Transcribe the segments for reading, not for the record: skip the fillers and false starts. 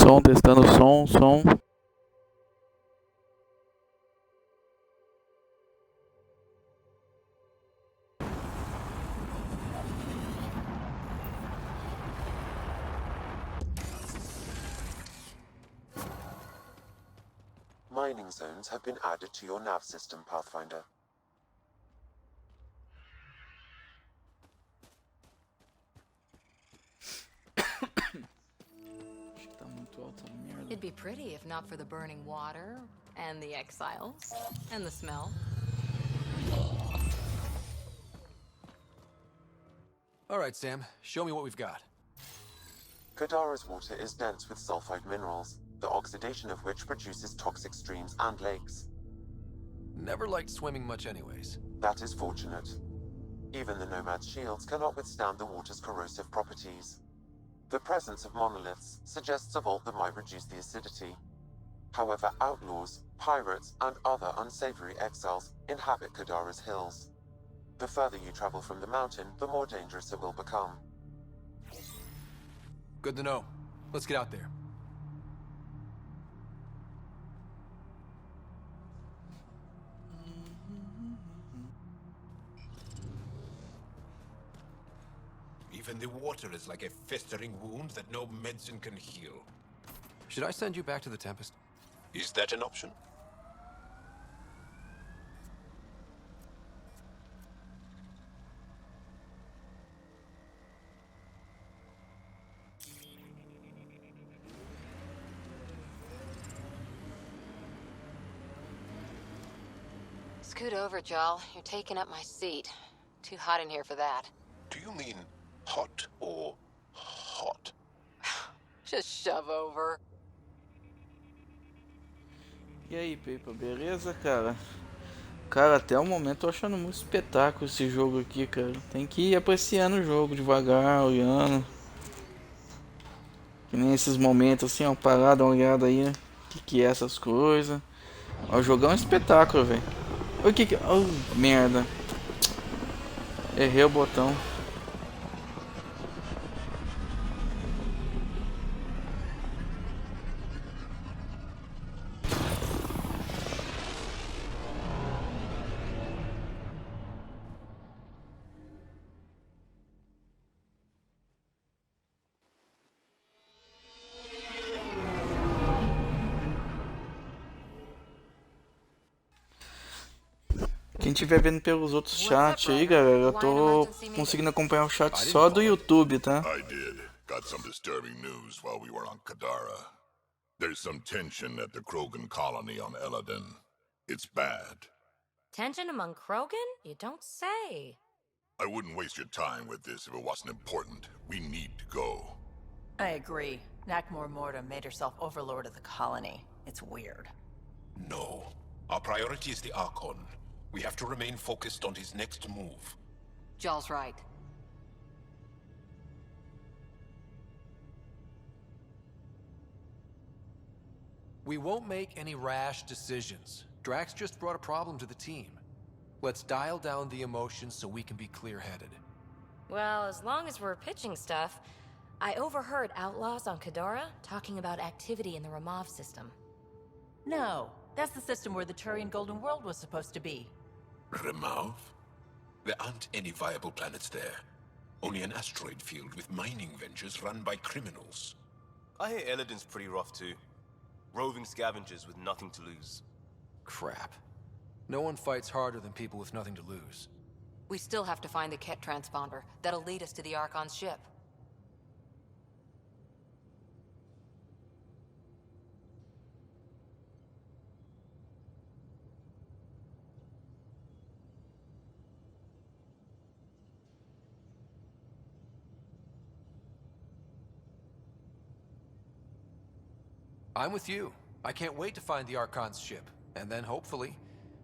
testando som. Mining zones have been added to your nav system, Pathfinder. It'd be pretty if not for the burning water, and the exiles, and the smell. All right, Sam, show me what we've got. Kadara's water is dense with sulfide minerals, the oxidation of which produces toxic streams and lakes. Never liked swimming much anyways. That is fortunate. Even the Nomad's shields cannot withstand the water's corrosive properties. The presence of monoliths suggests a vault that might reduce the acidity. However, outlaws, pirates, and other unsavory exiles inhabit Kadara's hills. The further you travel from the mountain, the more dangerous it will become. Good to know. Let's get out there. Even the water is like a festering wound that no medicine can heal. Should I send you back to the Tempest? Is that an option? Scoot over, Jal. You're taking up my seat. Too hot in here for that. Do you mean hot or hot? Just shove over. E aí, Pepa, beleza, cara? Cara, até o momento eu tô achando muito espetáculo esse jogo aqui, cara. Tem que ir apreciando o jogo devagar, olhando. Que nem esses momentos assim, ó, parar, dar uma olhada aí, que é essas coisas. Ó, o jogão é um espetáculo, velho. O que que... Oh, merda. Errei o botão. Quem estiver vendo pelos outros chats aí, galera, eu tô conseguindo acompanhar o chat só do YouTube, tá? I did. Got some disturbing news while we were on Kadara. There's some tension at the Krogan colony on Eladin. It's bad. Tension among Krogan? You don't say. I wouldn't waste your time with this if it wasn't important. We need to go. I agree. Nakmor Morta made herself overlord of the colony. It's weird. No. Our priority is the Archon. We have to remain focused on his next move. Jal's right. We won't make any rash decisions. Drax just brought a problem to the team. Let's dial down the emotions so we can be clear-headed. Well, as long as we're pitching stuff, I overheard outlaws on Kadara talking about activity in the Ramov system. No, that's the system where the Turian Golden World was supposed to be. Remov? There aren't any viable planets there. Only an asteroid field with mining ventures run by criminals. I hear Eladin's pretty rough too. Roving scavengers with nothing to lose. Crap. No one fights harder than people with nothing to lose. We still have to find the Ket transponder. That'll lead us to the Archon's ship. I'm with you. I can't wait to find the Archon's ship, and then hopefully,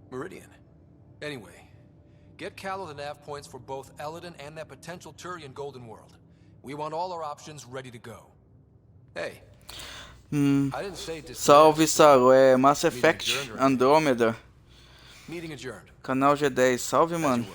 Meridian. Anyway, get Callow the nav points for both Eladin and that potential Turian Golden World. We want all our options ready to go. Hey. I didn't say Salve, Salo. É Mass Effect Andromeda. Meeting adjourned. Canal G10. Salve, mano.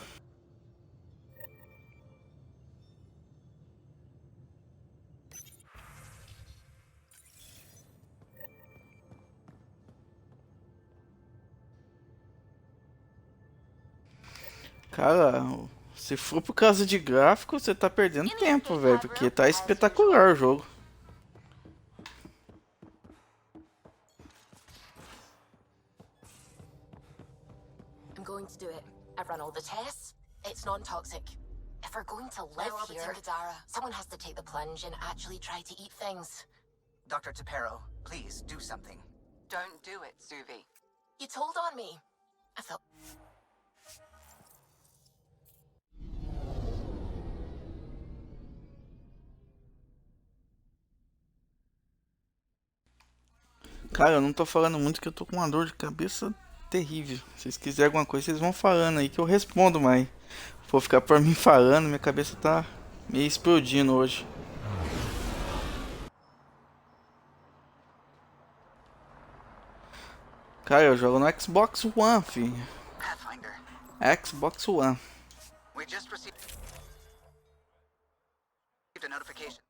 Cara, se for por causa de gráfico, você tá perdendo tempo, velho, porque tá espetacular o jogo. I'm going to do it. I've run all the tests. It's non-toxic. If we're going to live here, someone has to take the plunge and actually try to eat things. Dr. Tapero, please do something. Don't do it, Suvi. You told on me. I felt... Cara, eu não tô falando muito que eu tô com uma dor de cabeça terrível. Se vocês quiserem alguma coisa, vocês vão falando aí que eu respondo, mas vou ficar por mim falando, minha cabeça tá meio explodindo hoje. Cara, eu jogo no Xbox One, filho. Pathfinder, Xbox One. we just received a notification.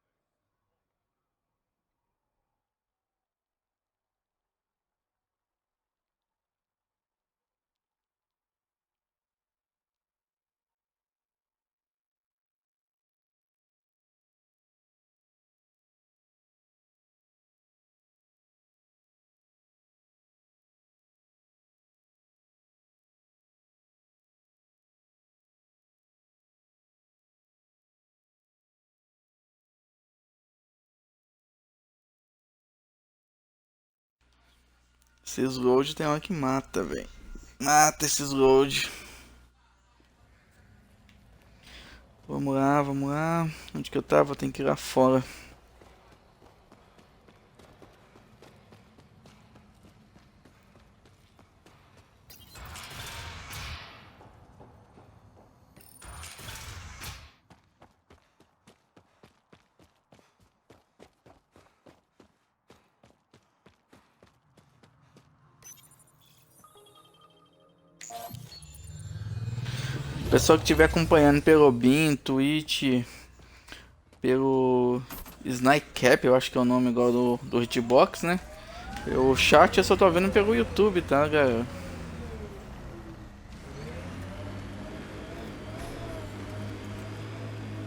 Esses load tem hora que mata, velho. Mata esses load. Vamos lá, vamos lá. Onde que eu tava? Tem que ir lá fora. O pessoal que estiver acompanhando pelo Bin, Twitch, pelo Snipecap, eu acho que é o nome igual do Hitbox, né? O chat eu só tô vendo pelo YouTube, tá, galera?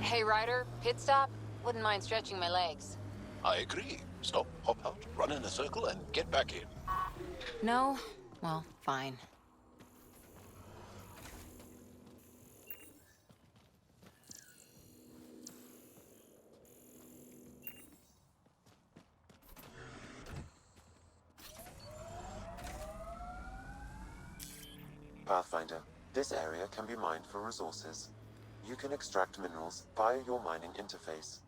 Hey, Ryder, pit stop? Wouldn't mind stretching my legs. I agree. Stop, hop out, run in a circle, and get back in. No? Well, fine. Pathfinder, this area can be mined for resources. You can extract minerals via your mining interface.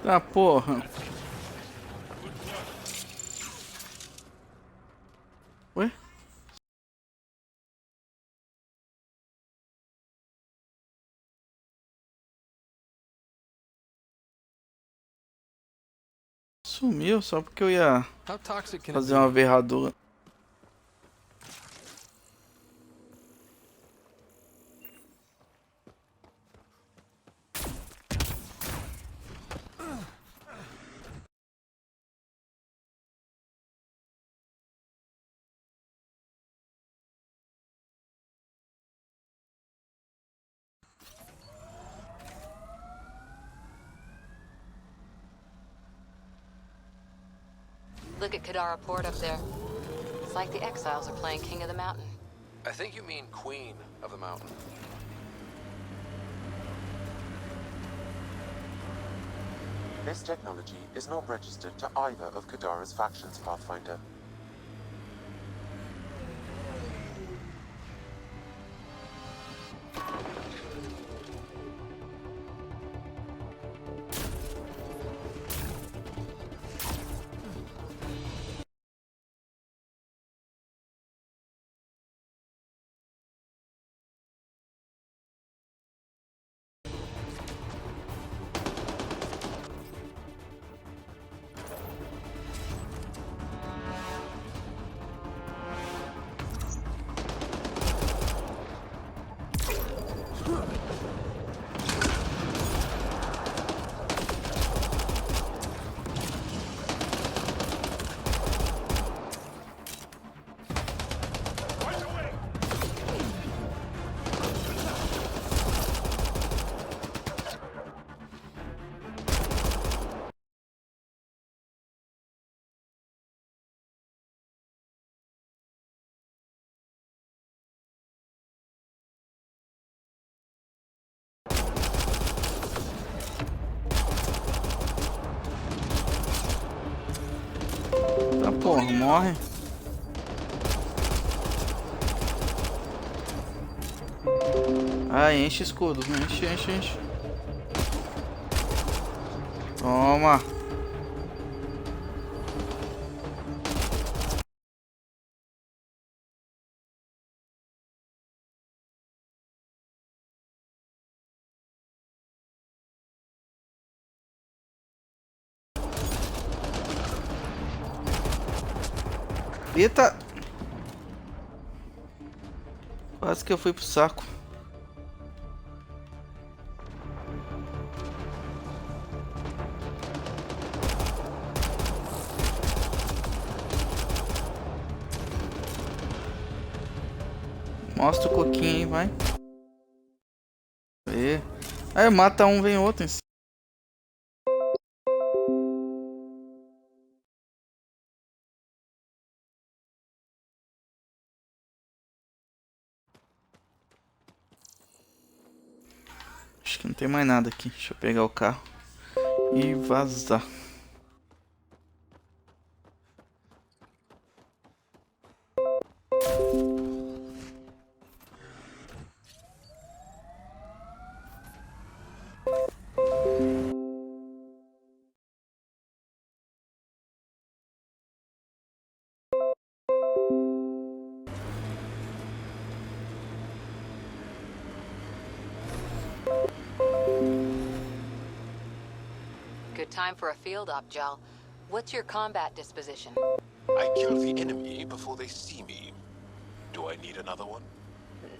Tá, porra. Ué? Sumiu só porque eu ia How toxic can it fazer uma be? verradura. Look at Kadara Port up there. It's like the exiles are playing King of the Mountain. I think you mean Queen of the Mountain. This technology is not registered to either of Kadara's factions, Pathfinder. Tá, porra, morre. Ai, enche escudo. Enche. Toma. Eita! Quase que eu fui pro saco. Mostra o coquinho aí, vai. Aí mata um, vem outro em cima. Acho que não tem mais nada aqui. Deixa eu pegar o carro e vazar. Good time for a field op, Jal. What's your combat disposition? I kill the enemy before they see me. Do I need another one?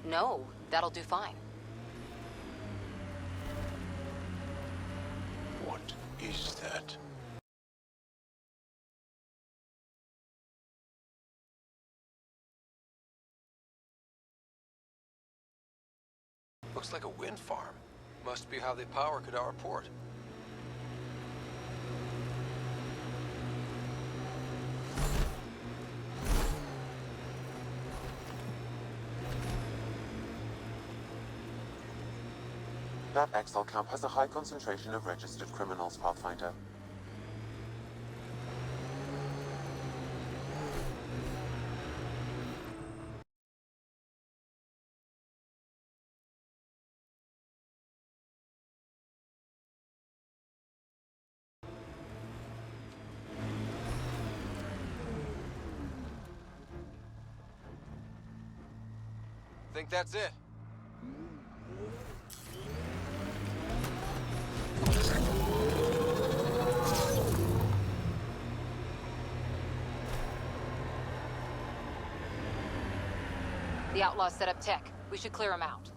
No, that'll do fine. What is that? Looks like a wind farm. Must be how they power Kadara Port. That exile camp has a high concentration of registered criminals, Pathfinder. Think that's it? The outlaws set up tech. We should clear them out.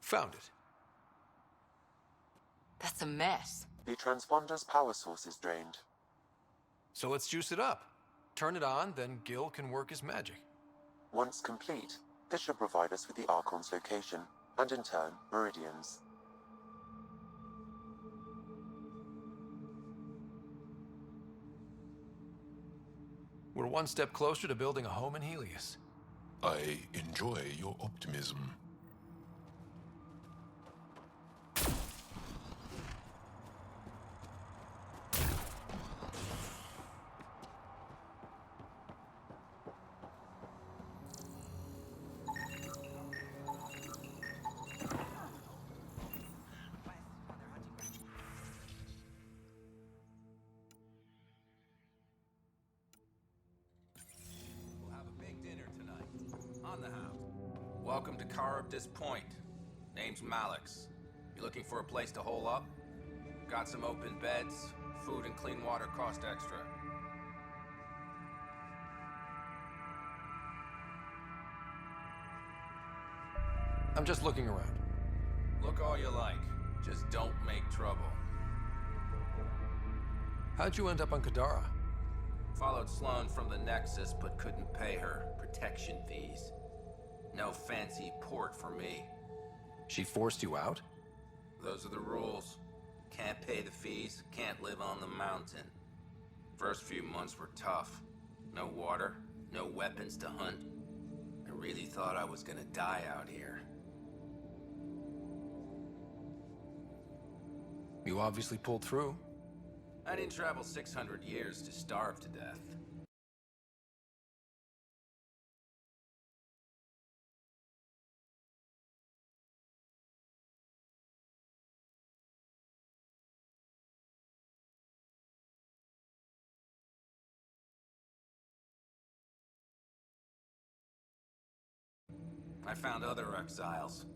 Found it. That's a mess. The transponder's power source is drained. So let's juice it up. Turn it on, then Gil can work his magic. Once complete, this should provide us with the Archon's location, and in turn, Meridian's. We're one step closer to building a home in Helios. I enjoy your optimism. We'll have a big dinner tonight. On the house. Welcome to Charybdis Point. Name's Malix. You looking for a place to hole up? Got some open beds. Food and clean water cost extra. I'm just looking around. Look all you like. Just don't make trouble. How'd you end up on Kadara? Followed Sloan from the Nexus, but couldn't pay her protection fees. No fancy port for me. She forced you out? Those are the rules. Can't pay the fees, can't live on the mountain. First few months were tough. No water, no weapons to hunt. I really thought I was gonna die out here. You obviously pulled through. I didn't travel 600 years to starve to death. I found other exiles.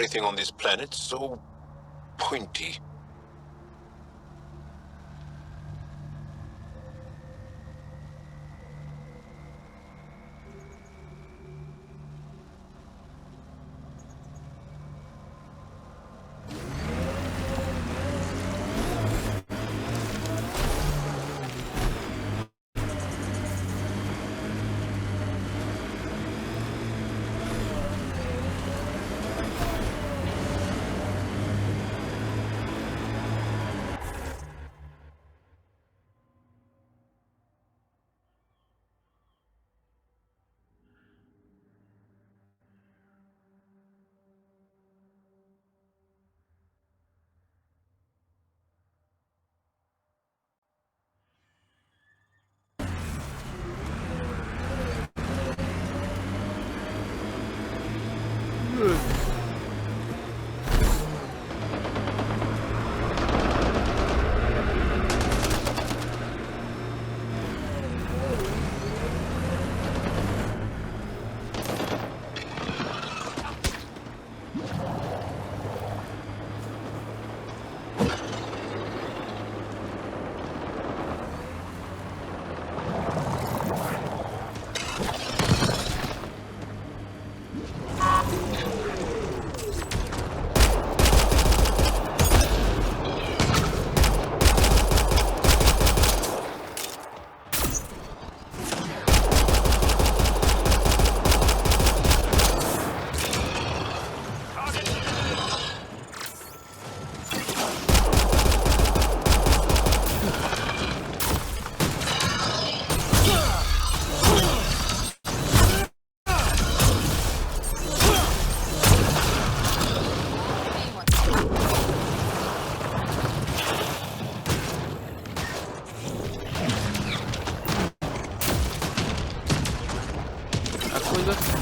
everything on this planet so pointy?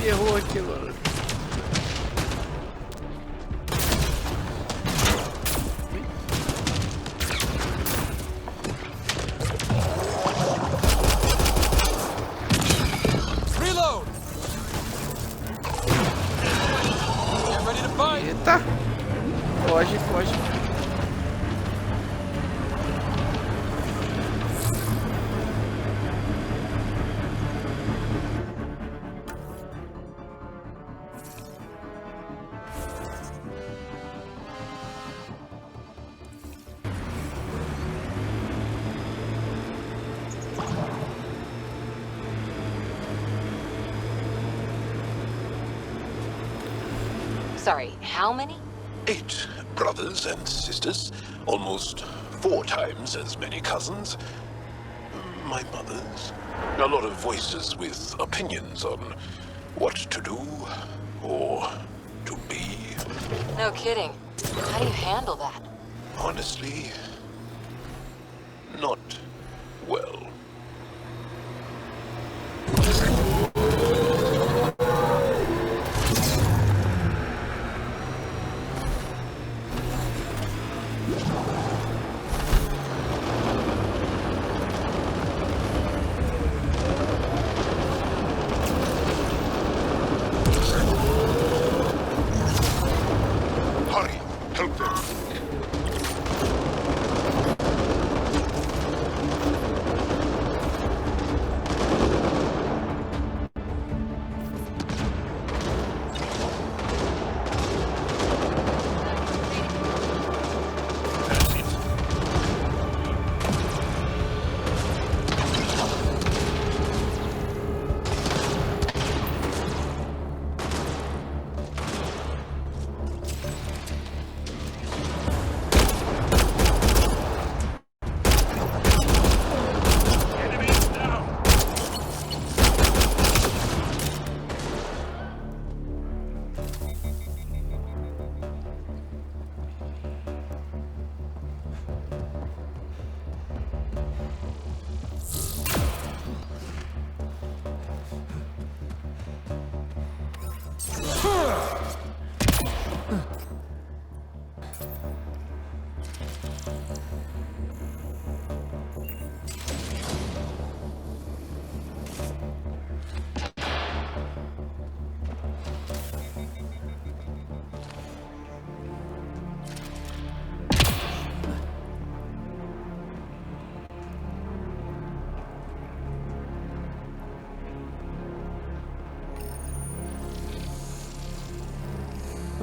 Ferrou aqui agora. Reload. Get ready to fight. Eita! Foge, foge. Sorry, how many? 8 brothers and sisters, almost 4 times as many cousins. My mother's. A lot of voices with opinions on what to do or to be. No kidding. How do you handle that? Honestly, not well. Hurry, help them.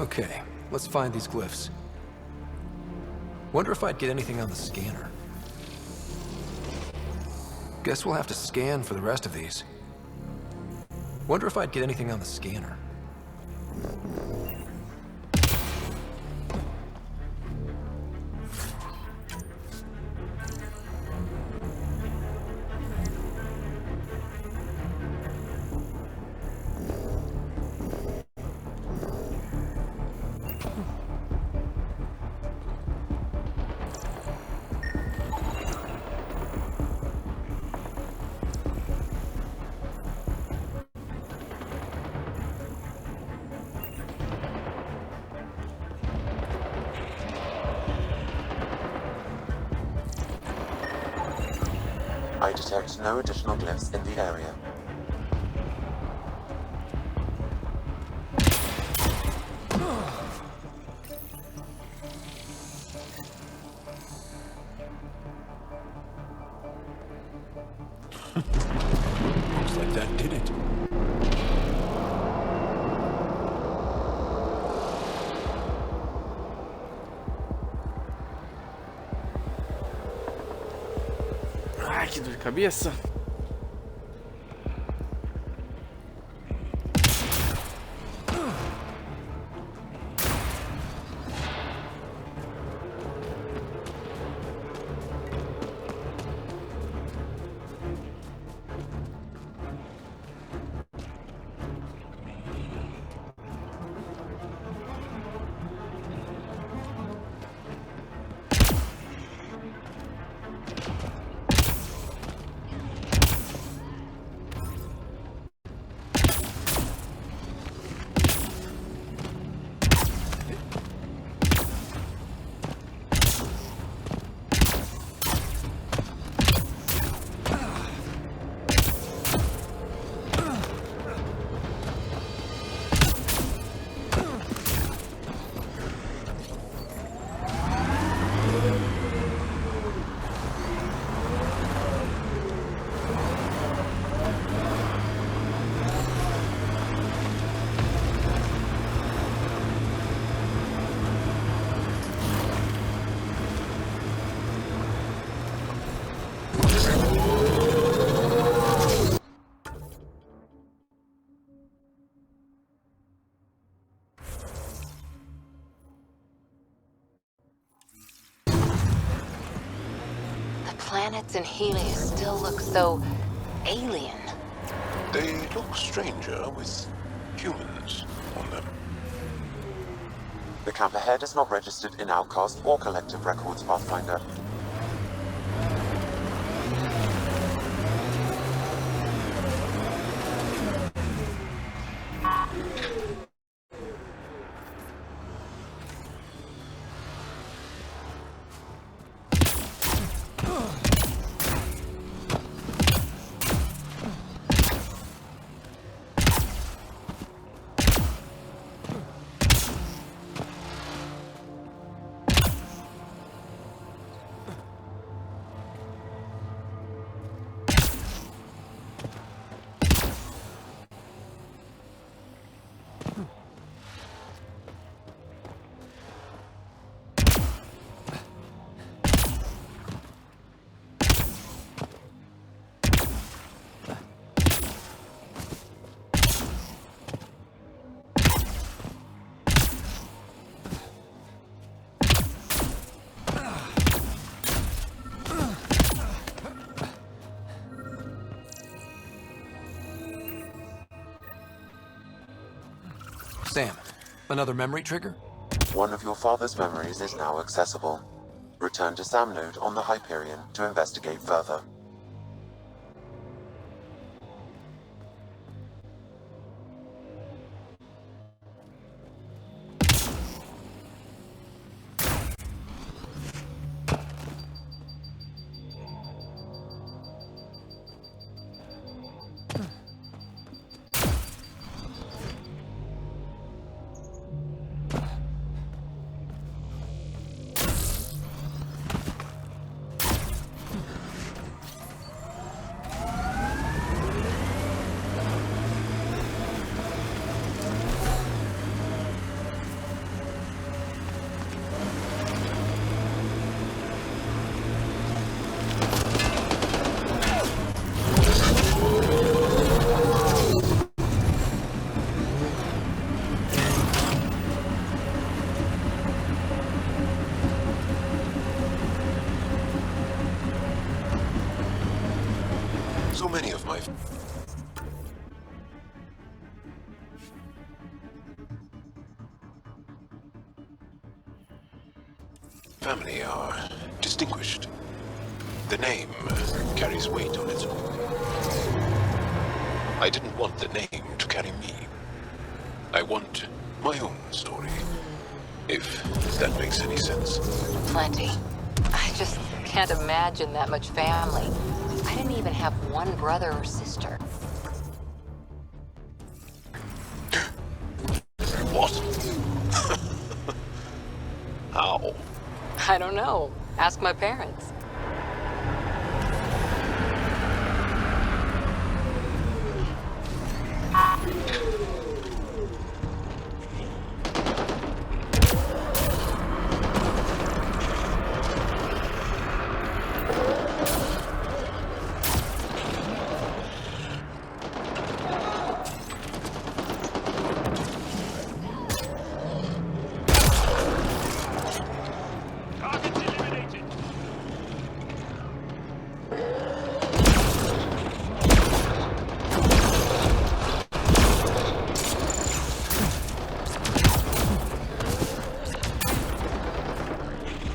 Okay, let's find these glyphs. Wonder if I'd get anything on the scanner. Guess we'll have to scan for the rest of these. Wonder if I'd get anything on the scanner. I detect no additional glyphs in the area. Looks like that did it. Ai, que dor de cabeça. Planets in Helios still look so alien. They look stranger with humans on them. The camp ahead is not registered in Outcast or Collective Records, Pathfinder. Sam, another memory trigger? One of your father's memories is now accessible. Return to Sam Node on the Hyperion to investigate further. family are distinguished. The name carries weight on its own. I didn't want the name to carry me. I want my own story, if that makes any sense. Plenty. I just can't imagine that much family. I didn't even have one brother or sister. What? How? I don't know. Ask my parents.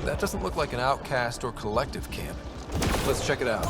That doesn't look like an outcast or collective camp. Let's check it out.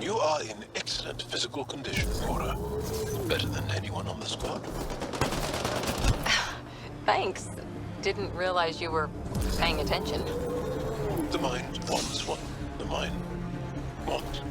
You are in excellent physical condition, Cora. Better than anyone on the squad. Thanks. Didn't realize you were paying attention. The mind wants what the mind wants.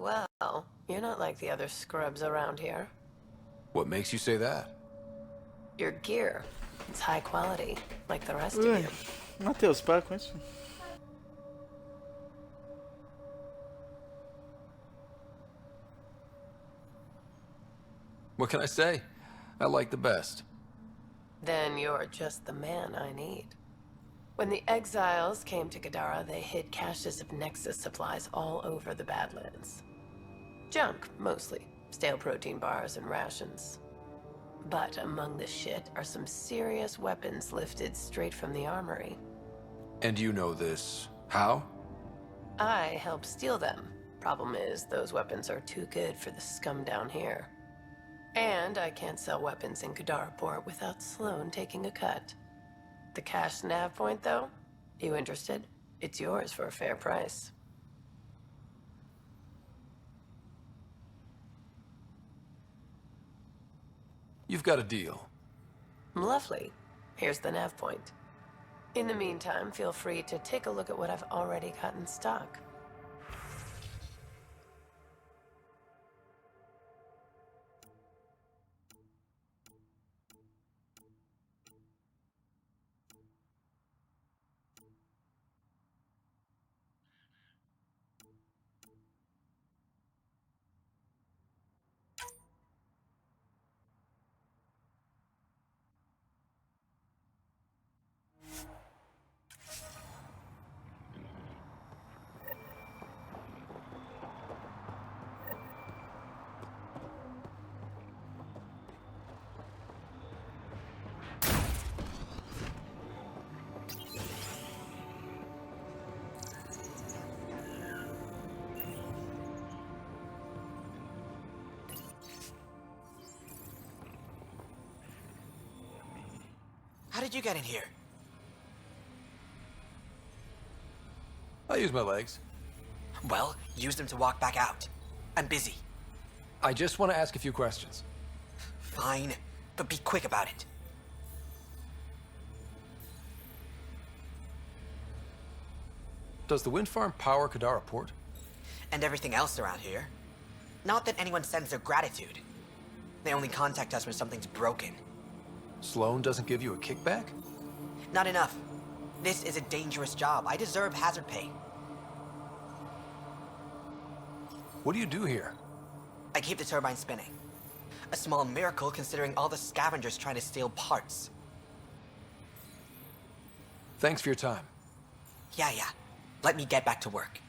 Well, well. You're not like the other scrubs around here. What makes you say that? Your gear. It's high quality, like the rest of Ué, you. Matheus, para com isso. What can I say? I like the best. Then you're just the man I need. When the exiles came to Kadara, they hid caches of Nexus supplies all over the Badlands. Junk, mostly. Stale protein bars and rations. But among the shit are some serious weapons lifted straight from the armory. And you know this. How? I helped steal them. Problem is, those weapons are too good for the scum down here. And I can't sell weapons in Kadara Port without Sloan taking a cut. The cash nav point, though? You interested? It's yours for a fair price. You've got a deal. Lovely. Here's the nav point. In the meantime, feel free to take a look at what I've already got in stock. How did you get in here? I use my legs. Well, use them to walk back out. I'm busy. I just want to ask a few questions. Fine, but be quick about it. Does the wind farm power Kadara Port? And everything else around here. Not that anyone sends their gratitude. They only contact us when something's broken. Sloan doesn't give you a kickback? Not enough. This is a dangerous job. I deserve hazard pay. What do you do here? I keep the turbine spinning. A small miracle considering all the scavengers trying to steal parts. Thanks for your time. Yeah. Let me get back to work.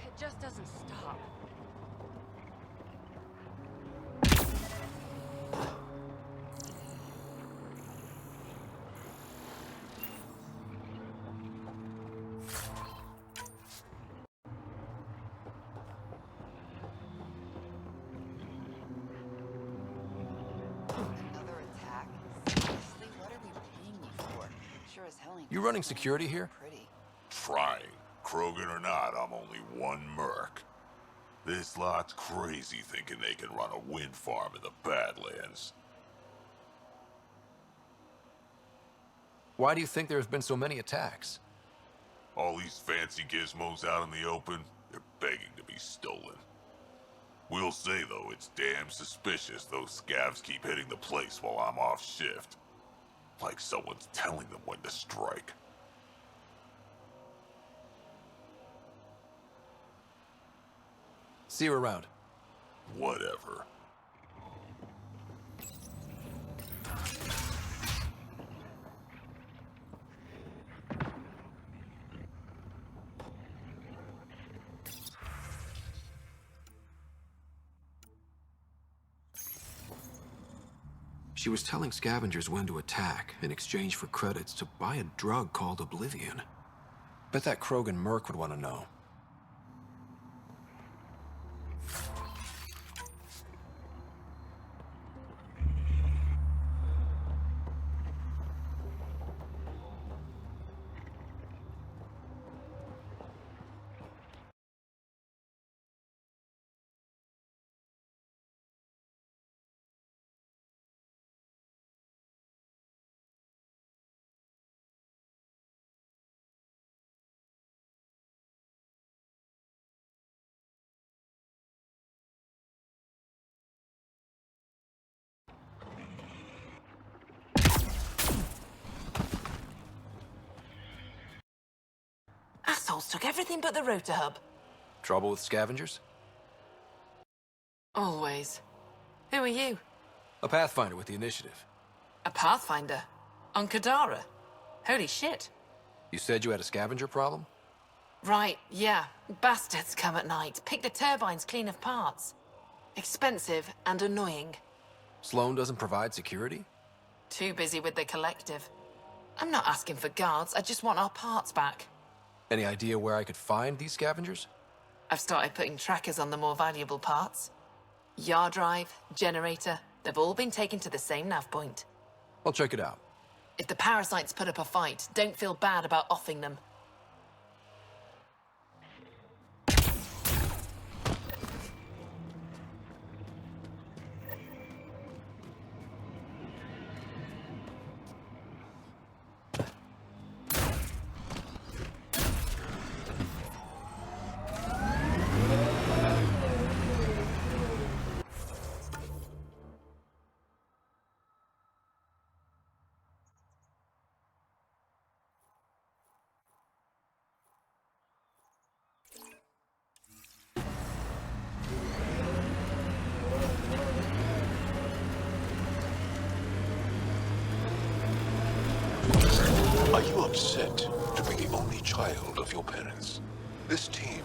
It just doesn't stop. Another attack? Seriously, what are we paying you for? Sure as hell ain't You running security here? pretty. Trying. Krogan or not, I'm only one merc. This lot's crazy thinking they can run a wind farm in the Badlands. Why do you think there have been so many attacks? All these fancy gizmos out in the open, they're begging to be stolen. We'll say, though, it's damn suspicious those scavs keep hitting the place while I'm off shift. Like someone's telling them when to strike. See you around. Whatever. She was telling scavengers when to attack in exchange for credits to buy a drug called Oblivion. Bet that Krogan merc would want to know. assholes took everything but the rotor hub. Trouble with scavengers? Always. Who are you? A Pathfinder with the initiative. A Pathfinder? On Kadara? Holy shit. You said you had a scavenger problem? Right, yeah. Bastards come at night, pick the turbines clean of parts. Expensive and annoying. Sloan doesn't provide security? Too busy with the collective. I'm not asking for guards, I just want our parts back. Any idea where I could find these scavengers? I've started putting trackers on the more valuable parts. Yard drive, generator, they've all been taken to the same nav point. I'll check it out. If the parasites put up a fight, don't feel bad about offing them. Are you upset to be the only child of your parents? This team,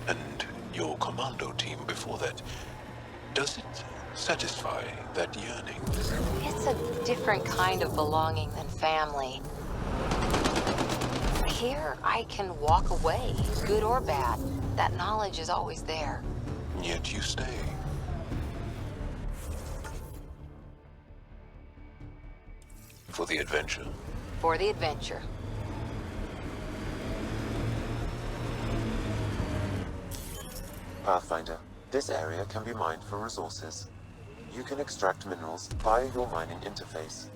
and your commando team before that, does it satisfy that yearning? It's a different kind of belonging than family. Here, I can walk away, good or bad. That knowledge is always there. Yet you stay. For the adventure. For the adventure. Pathfinder, this area can be mined for resources. You can extract minerals via your mining interface.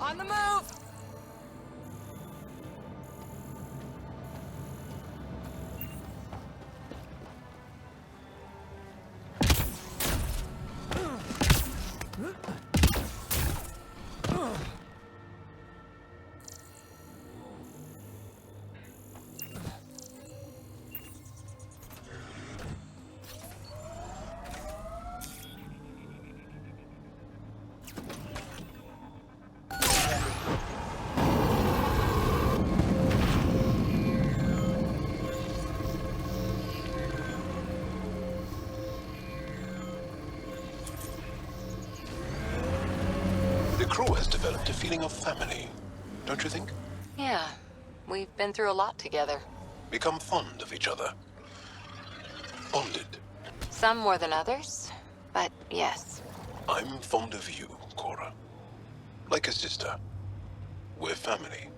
On the move! The crew has developed a feeling of family, don't you think? Yeah, we've been through a lot together. Become fond of each other. Bonded. Some more than others, but yes. I'm fond of you, Cora. Like a sister. We're family.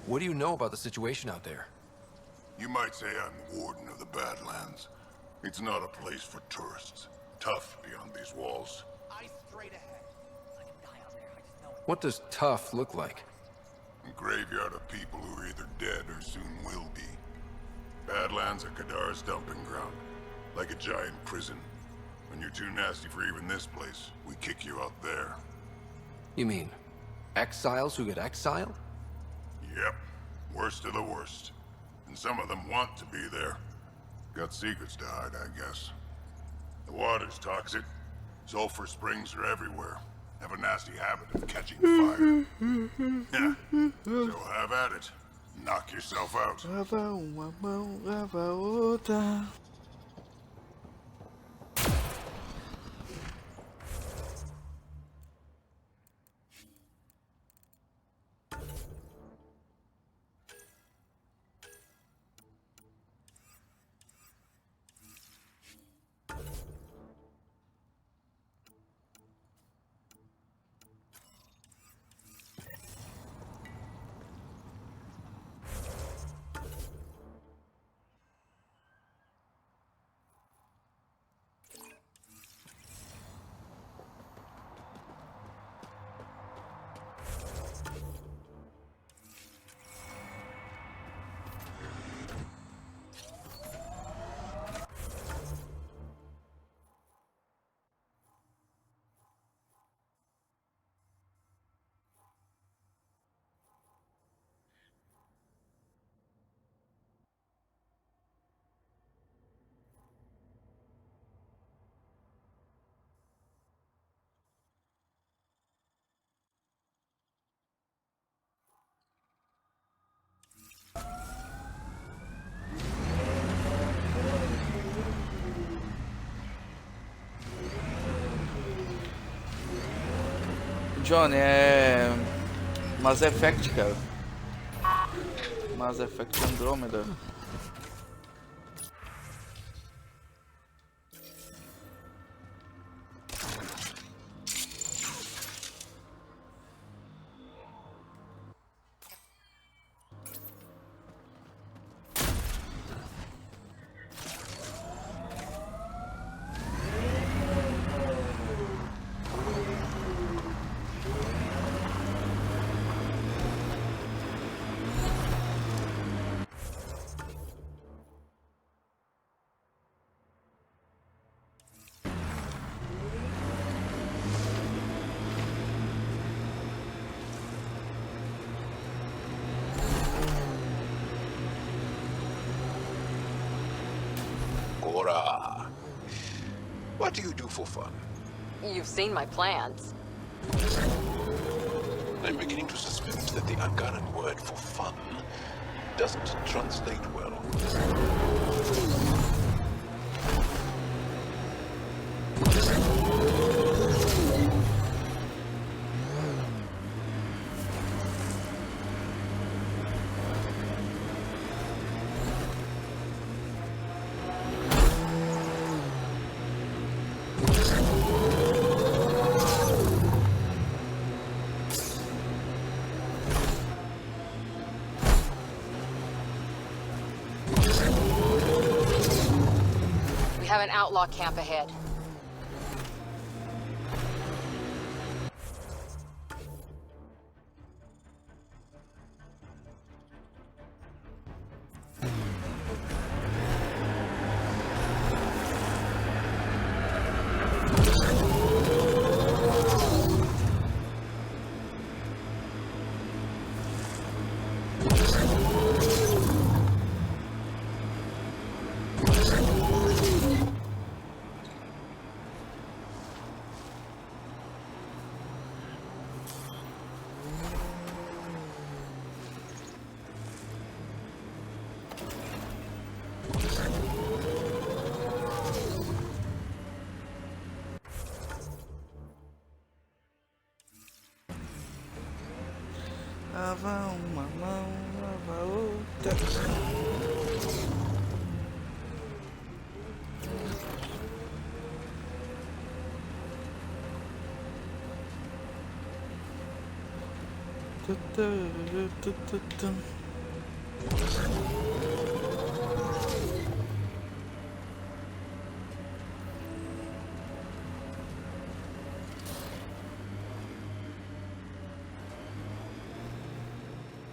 What do you know about the situation out there? You might say I'm the warden of the Badlands. It's not a place for tourists. Tough beyond these walls. What does tough look like? A graveyard of people who are either dead or soon will be. Badlands are Kadara's dumping ground. Like a giant prison. When you're too nasty for even this place, we kick you out there. You mean exiles who get exiled? Yep. Worst of the worst. And some of them want to be there. Got secrets to hide, I guess. The water's toxic. Sulfur springs are everywhere. Have a nasty habit of catching fire. Yeah. So have at it. Knock yourself out. Lava uma mão, lava a outra. Johnny, é Mass Effect, cara. Mass Effect Andromeda. What do you do for fun? You've seen my plans. I'm beginning to suspect that the Angaran word for fun doesn't translate well. We have an outlaw camp ahead. Lava uma mão, lava a outra.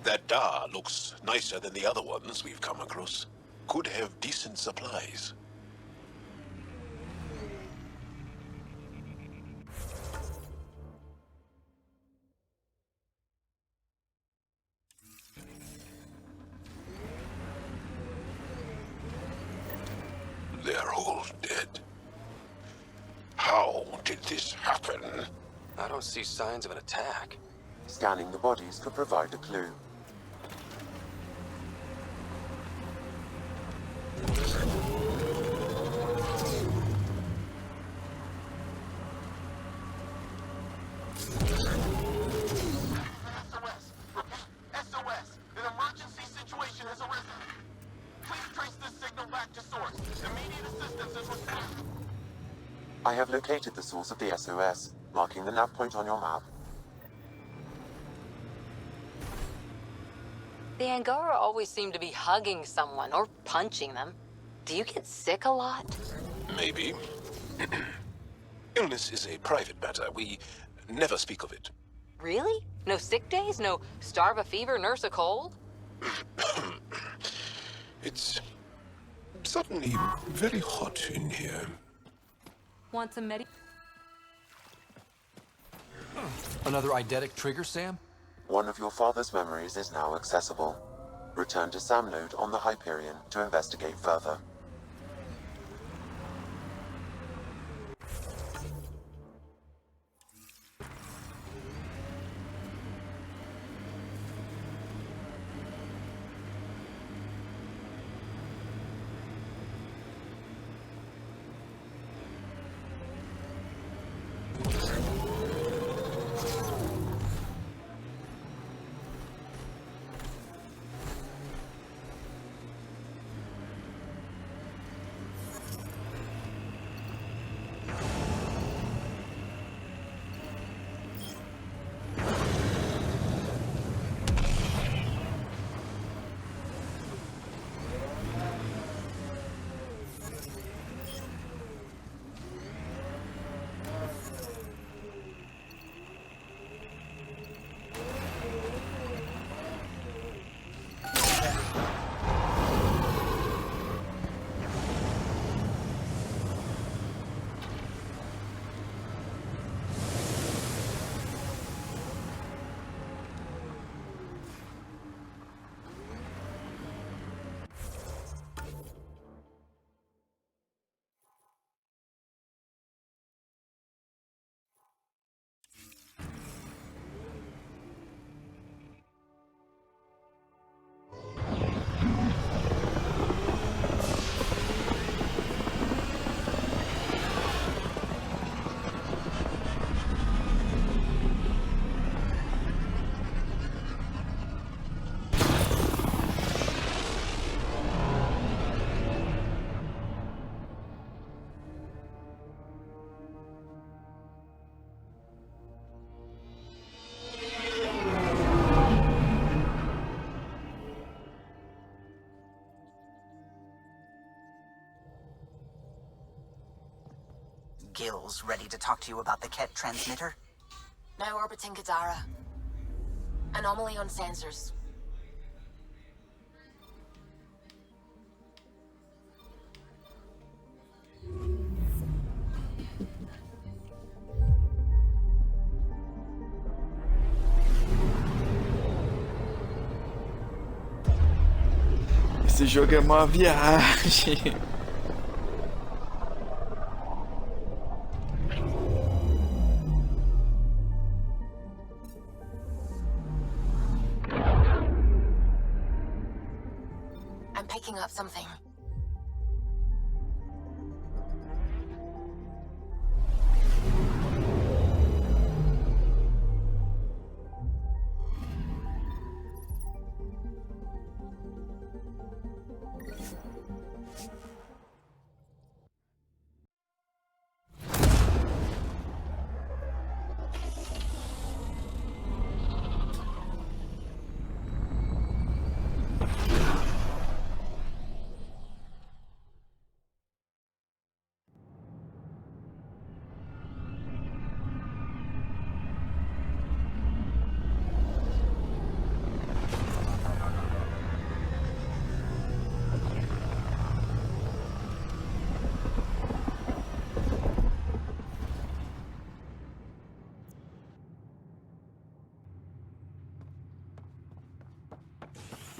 That Dar looks nicer than the other ones we've come across. Could have decent supplies. They're all dead. How did this happen? I don't see signs of an attack. Scanning the bodies could provide a clue. back to source. Immediate assistance is required. I have located the source of the SOS, marking the nav point on your map. The Angara always seem to be hugging someone or punching them. Do you get sick a lot? Maybe. Illness is a private matter. We never speak of it. Really? No sick days? No starve a fever, nurse a cold? It's suddenly very hot in here. Want some Another eidetic trigger, Sam? One of your father's memories is now accessible. Return to Sam node on the Hyperion to investigate further. Gil's ready to talk to you about the Ket transmitter? Now orbiting Gadara. Anomaly on sensors. Esse jogo é uma viagem. I'm picking up something.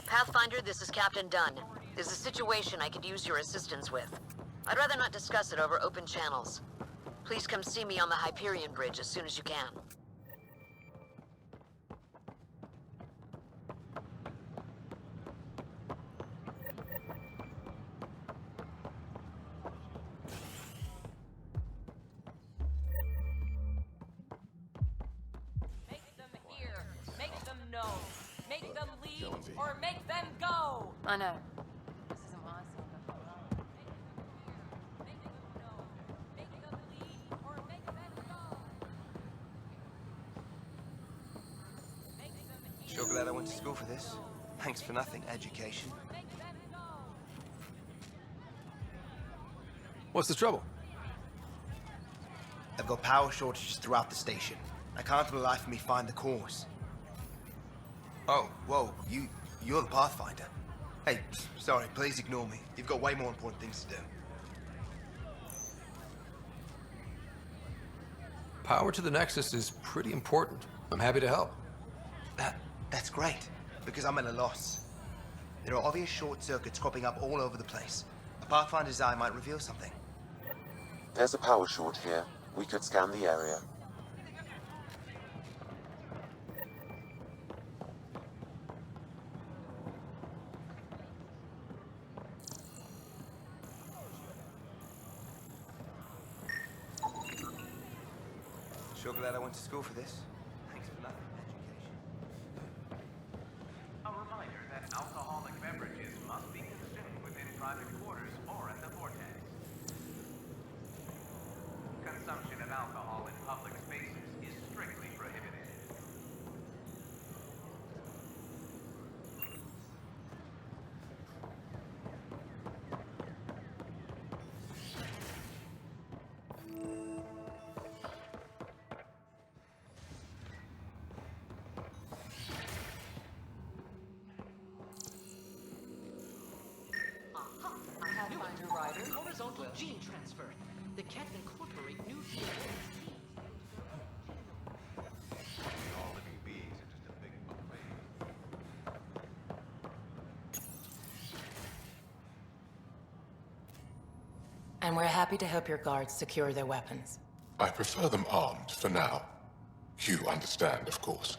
Pathfinder, this is Captain Dunn. There's a situation I could use your assistance with. I'd rather not discuss it over open channels. Please come see me on the Hyperion Bridge as soon as you can. Make them hear. Make them know. Make them leave or make them go. I know. This is impossible. Sure glad I went to school for this. Thanks for nothing, education. What's the trouble? I've got power shortages throughout the station. I can't for the life of me find the cause. Oh, whoa, you're the Pathfinder. Hey, sorry, please ignore me. You've got way more important things to do. Power to the Nexus is pretty important. I'm happy to help. That's great, because I'm at a loss. There are obvious short circuits cropping up all over the place. A Pathfinder's eye might reveal something. There's a power short here. We could scan the area. Sure glad I went to school for this. Thanks for nothing, education. A reminder that alcoholic beverages must be consumed within private quarters or at the vortex. Consumption of alcohol in public spaces is strictly prohibited. Pathfinder Rider, horizontal gene transfer. The Cat incorporate new DNA. All living beings are just a big buffet. And we're happy to help your guards secure their weapons. I prefer them armed for now. You understand, of course.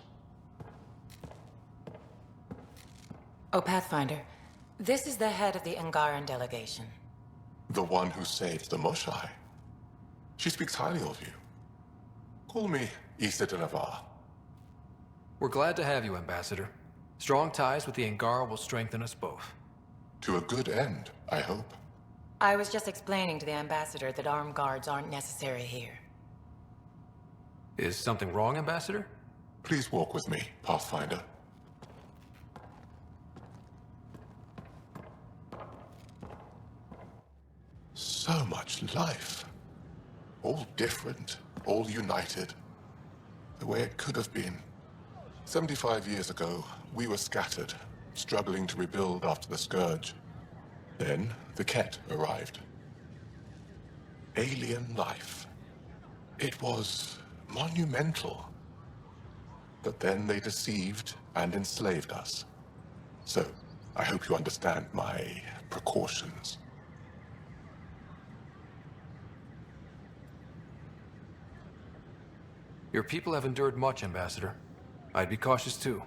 Oh, Pathfinder, this is the head of the Angaran delegation. The one who saved the Moshai. She speaks highly of you. Call me Issa de Navarre. We're glad to have you, Ambassador. Strong ties with the Angara will strengthen us both. To a good end, I hope. I was just explaining to the Ambassador that armed guards aren't necessary here. Is something wrong, Ambassador? Please walk with me, Pathfinder. So much life. All different, all united. The way it could have been. 75 years ago, we were scattered, struggling to rebuild after the Scourge. Then, the Ket arrived. Alien life. It was monumental. But then they deceived and enslaved us. So, I hope you understand my precautions. Your people have endured much, Ambassador. I'd be cautious too.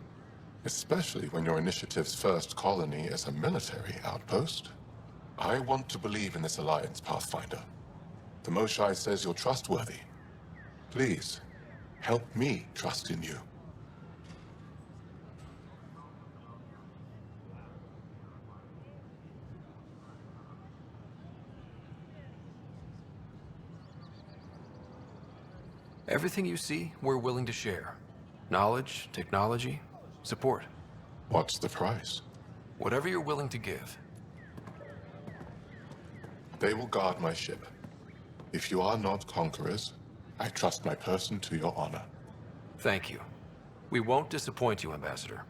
Especially when your initiative's first colony is a military outpost. I want to believe in this alliance, Pathfinder. The Moshai says you're trustworthy. Please, help me trust in you. Everything you see, we're willing to share. Knowledge, technology, support. What's the price? Whatever you're willing to give. They will guard my ship. If you are not conquerors, I trust my person to your honor. Thank you. We won't disappoint you, Ambassador.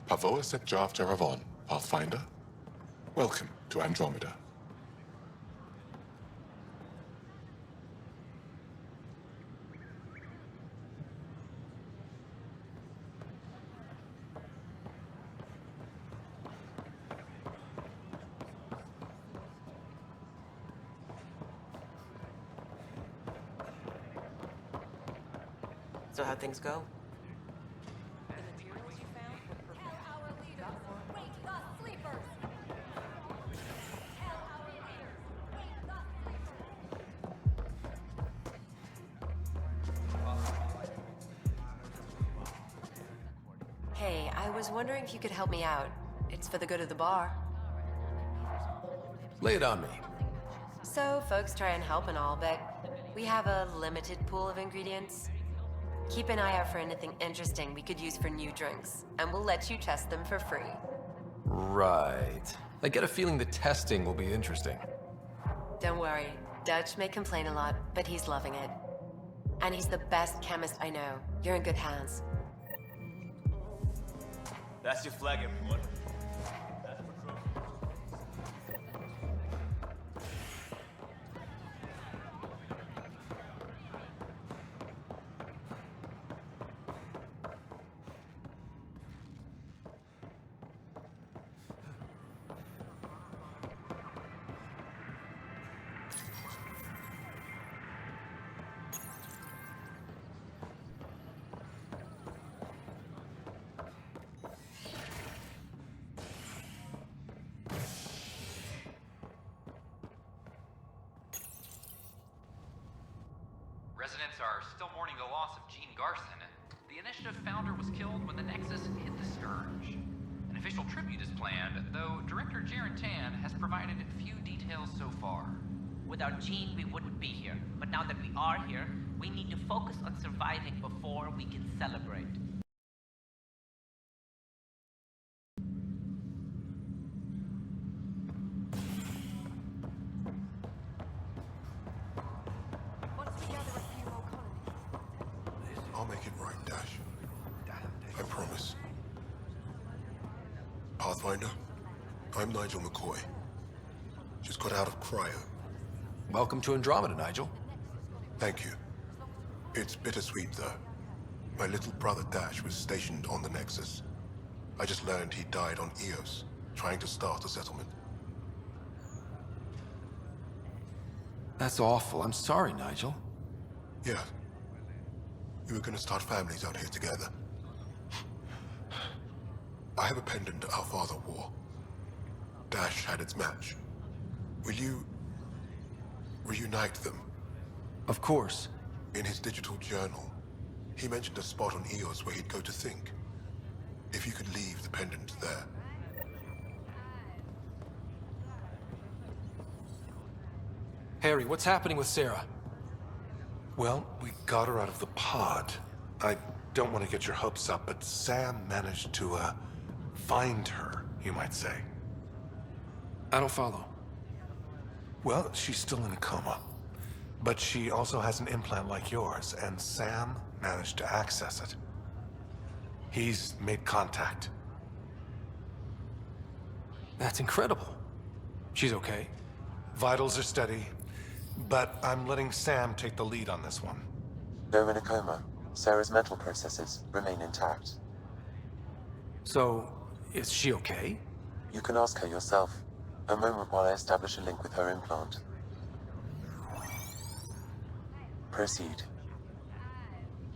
Pavoa set Jav Jaravon, Pathfinder. Welcome to Andromeda. So how'd things go? Hey, I was wondering if you could help me out. It's for the good of the bar. Lay it on me. So, folks try and help and all, but we have a limited pool of ingredients. Keep an eye out for anything interesting we could use for new drinks, and we'll let you test them for free. Right. I get a feeling the testing will be interesting. Don't worry. Dutch may complain a lot, but he's loving it. And he's the best chemist I know. You're in good hands. That's your flag, everyone. Residents are still mourning the loss of Gene Garson. The initiative founder was killed when the Nexus hit the Scourge. An official tribute is planned, though Director Jaren Tan has provided few details so far. Without Gene, we wouldn't be here. But now that we are here, we need to focus on surviving before we can celebrate. I'll make it right, Dash. I promise. Pathfinder, I'm Nigel McCoy. Just got out of cryo. Welcome to Andromeda, Nigel. Thank you. It's bittersweet, though. My little brother Dash was stationed on the Nexus. I just learned he died on Eos, trying to start a settlement. That's awful. I'm sorry, Nigel. Yeah. We were gonna start families out here together. I have a pendant our father wore. Dash had its match. Will you reunite them? Of course. In his digital journal, he mentioned a spot on Eos where he'd go to think. If you could leave the pendant there. Harry, what's happening with Sarah? Well, we got her out of the pod. I don't want to get your hopes up, but Sam managed to, find her, you might say. I don't follow. Well, she's still in a coma. But she also has an implant like yours, and Sam managed to access it. He's made contact. That's incredible. She's okay? Vitals are steady, but I'm letting Sam take the lead on this one. Though in a coma, Sarah's mental processes remain intact. So, is she okay? You can ask her yourself. A moment while I establish a link with her implant. Proceed.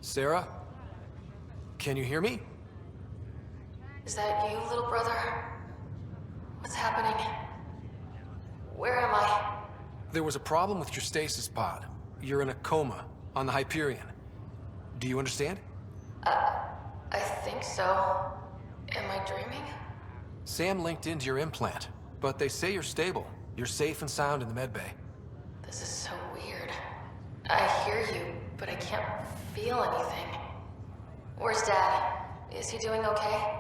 Sarah? Can you hear me? Is that you, little brother? What's happening? Where am I? There was a problem with your stasis pod. You're in a coma on the Hyperion. Do you understand? I think so. Am I dreaming? Sam linked into your implant, but they say you're stable. You're safe and sound in the medbay. This is so weird. I hear you, but I can't feel anything. Where's Dad? Is he doing okay?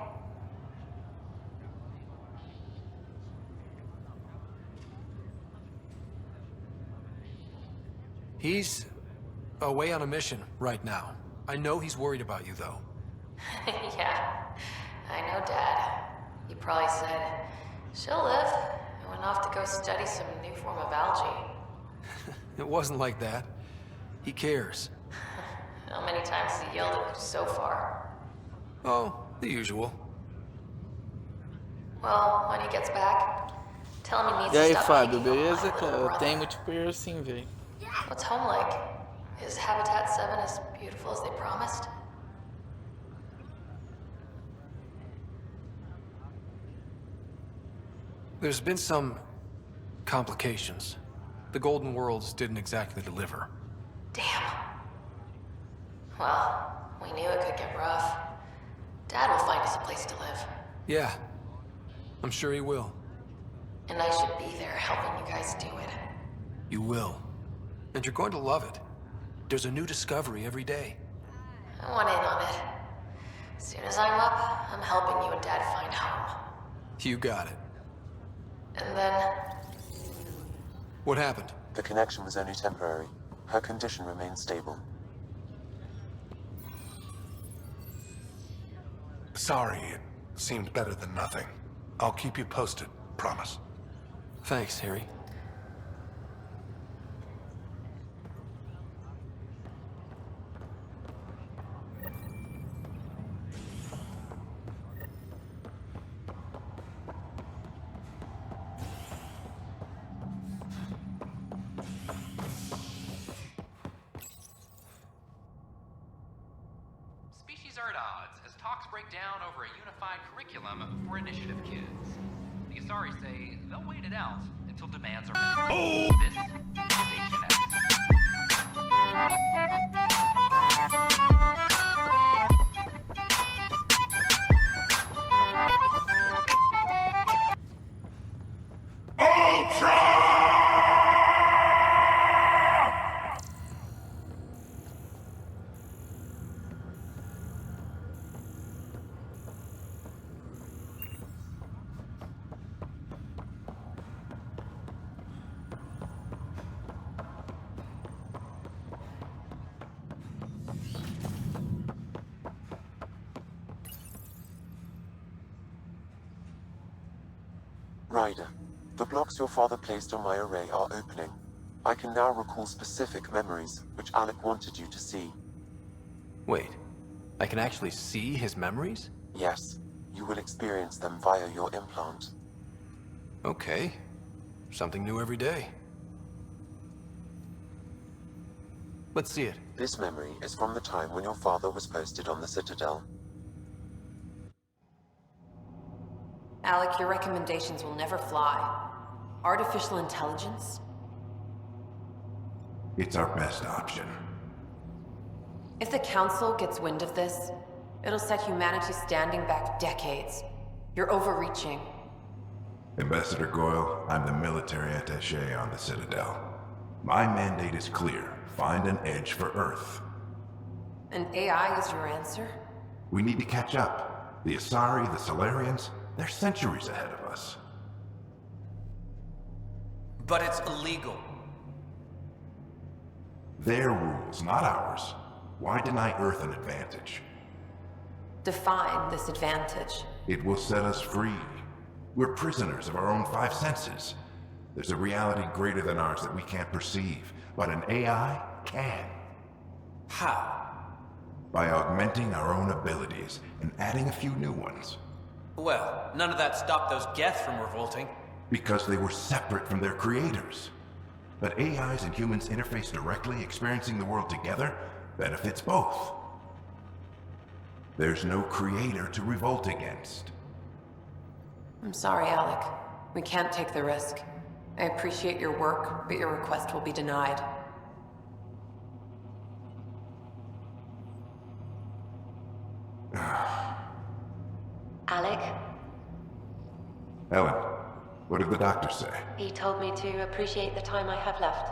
He's away on a mission right now. I know he's worried about you, though. Yeah, I know Dad. He probably said, she'll live, and went off to go study some new form of algae. It wasn't like that. He cares. How many times has he yelled at you so far? Oh, the usual. Well, when he gets back, tell him he needs E aí, to stop Fábio, picking on my beleza? little Cara, brother. tem multiplayer sim, velho. What's home like? Is Habitat 7 as beautiful as they promised? There's been some complications. The Golden Worlds didn't exactly deliver. Damn. Well, we knew it could get rough. Dad will find us a place to live. Yeah, I'm sure he will. And I should be there helping you guys do it. You will. And you're going to love it. There's a new discovery every day. I want in on it. As soon as I'm up, I'm helping you and Dad find home. You got it. And then... What happened? The connection was only temporary. Her condition remains stable. Sorry, it seemed better than nothing. I'll keep you posted, promise. Thanks, Harry. Species are at odds as talks break down over a unified curriculum for initiative kids. The Asari say they'll wait it out until demands are met. This is Station X. Ryder, the blocks your father placed on my array are opening. I can now recall specific memories, which Alec wanted you to see. Wait, I can actually see his memories? Yes, you will experience them via your implant. Okay. Something new every day. Let's see it. This memory is from the time when your father was posted on the Citadel. Alec, your recommendations will never fly. Artificial intelligence? It's our best option. If the Council gets wind of this, it'll set humanity standing back decades. You're overreaching. Ambassador Goyle, I'm the military attaché on the Citadel. My mandate is clear. Find an edge for Earth. And AI is your answer? We need to catch up. The Asari, the Solarians, they're centuries ahead of us. But it's illegal. Their rules, not ours. Why deny Earth an advantage? Define this advantage. It will set us free. We're prisoners of our own five senses. There's a reality greater than ours that we can't perceive, but an AI can. How? By augmenting our own abilities and adding a few new ones. Well, none of that stopped those Geth from revolting. Because they were separate from their creators. But AIs and humans interface directly, experiencing the world together, benefits both. There's no creator to revolt against. I'm sorry, Alec. We can't take the risk. I appreciate your work, but your request will be denied. Alec? Ellen, what did the doctor say? He told me to appreciate the time I have left.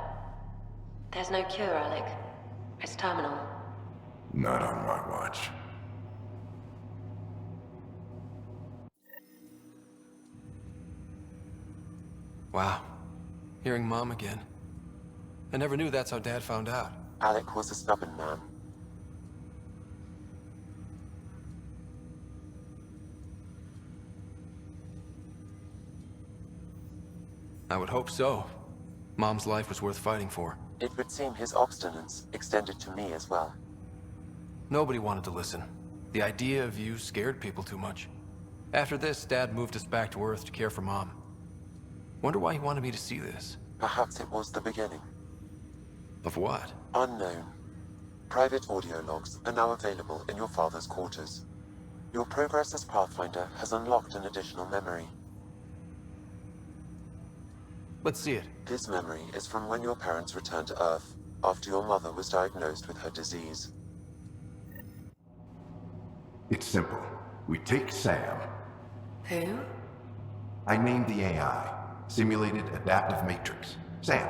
There's no cure, Alec. It's terminal. Not on my watch. Wow. Hearing Mom again. I never knew that's how Dad found out. Alec was a stubborn man. I would hope so. Mom's life was worth fighting for. It would seem his obstinance extended to me as well. Nobody wanted to listen. The idea of you scared people too much. After this, Dad moved us back to Earth to care for Mom. Wonder why he wanted me to see this. Perhaps it was the beginning. Of what? Unknown. Private audio logs are now available in your father's quarters. Your progress as Pathfinder has unlocked an additional memory. Let's see it. This memory is from when your parents returned to Earth, after your mother was diagnosed with her disease. It's simple. We take Sam. Who? I named the AI. Simulated Adaptive Matrix. Sam.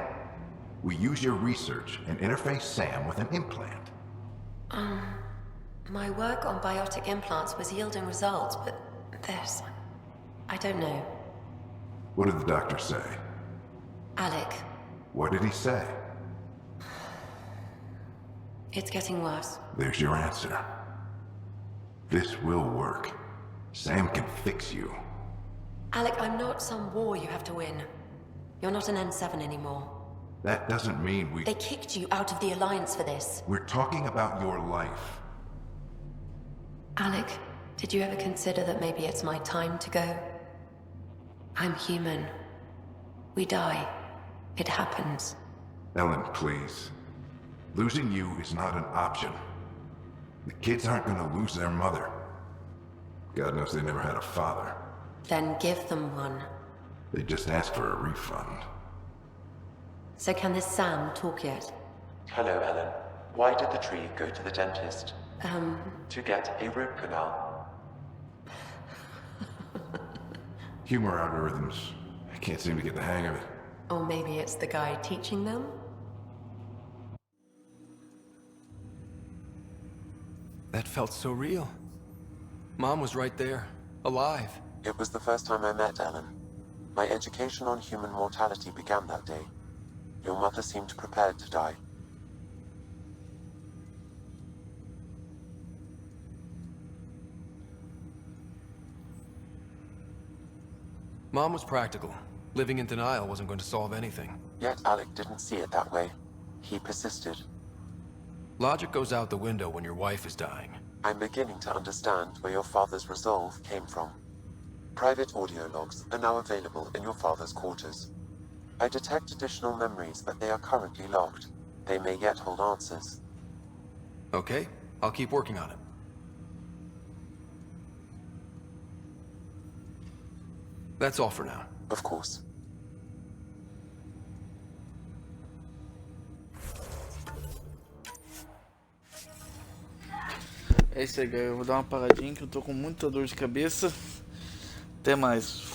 We use your research and interface Sam with an implant. My work on biotic implants was yielding results, but there's... I don't know. What did the doctor say? Alec, What did he say? it's getting worse. There's your answer. This will work. Sam can fix you. Alec, I'm not some war you have to win. You're not an N7 anymore. That doesn't mean we... They kicked you out of the Alliance for this. We're talking about your life. Alec, did you ever consider that maybe it's my time to go? I'm human. We die. It happens. Ellen, please. Losing you is not an option. The kids aren't gonna lose their mother. God knows they never had a father. Then give them one. They just asked for a refund. So can this Sam talk yet? Hello, Ellen. Why did the tree go to the dentist? To get a root canal. Humor algorithms. I can't seem to get the hang of it. Or maybe it's the guy teaching them? That felt so real. Mom was right there, alive. It was the first time I met Ellen. My education on human mortality began that day. Your mother seemed prepared to die. Mom was practical. Living in denial wasn't going to solve anything. Yet Alec didn't see it that way. He persisted. Logic goes out the window when your wife is dying. I'm beginning to understand where your father's resolve came from. Private audio logs are now available in your father's quarters. I detect additional memories, but they are currently locked. They may yet hold answers. Okay, I'll keep working on it. That's all for now. Of course. É isso aí, galera. Eu vou dar uma paradinha que eu tô com muita dor de cabeça. Até mais.